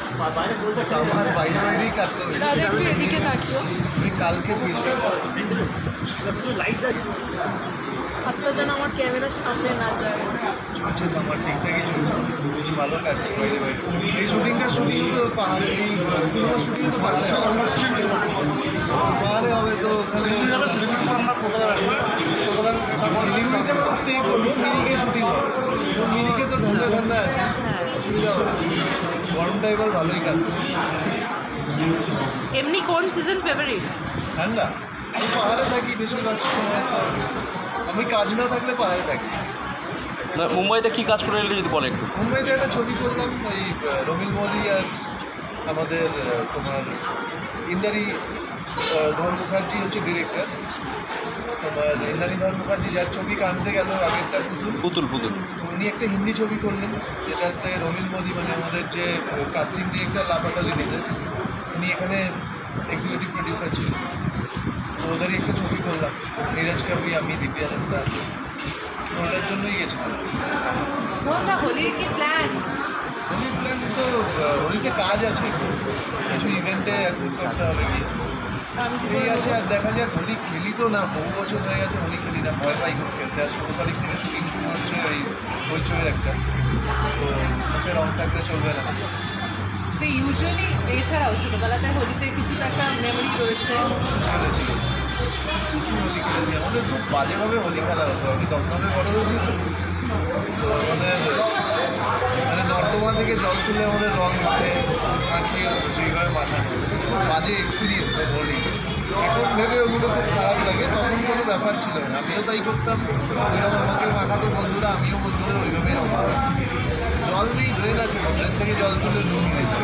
আমার বাইরে বাইরেই কাটলো বেশি। দাদা একটু এদিকে তাকিও। আমি কালকে ফিরবো। হাতটা যেন আমার ক্যামেরার সামনে না যায়। চলছে আমার ঠিকঠাকই চলছে, ভালো কাটছে বাইরে বাইরে। এই শুটিংটা শুটিং তো পাহাড়ে, এই সিনেমার শুটিং তো পাহাড়ে পাহাড়ে হবে। তো ওখানে শিলিগুড়িতে স্টে করবো, মিরিকে শুটিং হবে। তো মিরিকে তো ঠান্ডা ঠান্ডা আছে, অসুবিধা হবে না। গরমটা এবার ভালোই কাটবে। এমনি কোন সিজন ফেভারিট? ঠান্ডা, আমি পাহাড়ে থাকি বেশিরভাগ সময়। তো আমি কাজ না থাকলে পাহাড়ে থাকি। না, মুম্বাইতে কী কাজ করে এলে যদি বলে একটু। মুম্বাইতে একটা ছবি করলাম, ওই রমিল মোদি আর আমাদের তোমার ইন্দ্রাণী ধর মুখার্জি হচ্ছে ডিরেক্টর। তোমার ইন্দ্রাণী ধর মুখার্জি যার ছবি কানতে গেল আগেরটা পুতুল, পুতুল উনি একটা হিন্দি ছবি করলেন, যেটাতে রমিল মোদি মানে আমাদের যে কাস্টিং ডিরেক্টর লাপাতা লিমিটেড, উনি এখানে এক্সিকিউটিভ প্রডিউসার ছিলেন। তো ওদেরই একটা ছবি করলাম, নীরজ কাবি, আমি, দিব্যা দত্তা। ওটার জন্যই গেছিলাম। হোলির কি প্ল্যান? হোলির প্ল্যান তো হোলিতে কাজ আছে, কিছু ইভেন্টে অ্যাটেন্ড করতে হবে গিয়ে। এই আছে, আর দেখা যাক। হোলি খেলি তো না, বহু বছর হয়ে গেছে হোলি খেলি না, ভয় পাই খুব খেলতে। আর 16 তারিখ থেকে শুটিং শুরু হচ্ছে ওই হইচইয়ের একটা, তো মুখে রং থাকলে চলবে না। তো ইউজুয়ালি এছাড়াও ছোটোবেলাতে হোলিতে কিছু তো একটা মেমোরি রয়েছে। খেলেছি, প্রচুর হোলি খেলেছি। আমাদের খুব বাজেভাবে হোলি খেলা হতো। আমি দমদমে বড় হয়েছি, তো আমাদের মানে নর্দমা থেকে জল তুলে আমাদের রং দিতে মাখিয়ে সেইভাবে মাখানো, খুব বাজে এক্সপিরিয়েন্স হোলি। এখন ভেবে ওগুলো খুব খারাপ লাগে, তখন কোনো ব্যাপার ছিল না। আমিও তাই করতাম, ওইরকম আমাকে মাখাতো বন্ধুরা, আমিও বন্ধুদের ওইভাবেই রং মাখাতাম। জল নেই, ড্রেন আছে, ড্রেন থেকে জল তুলে লুচি খাইতাম।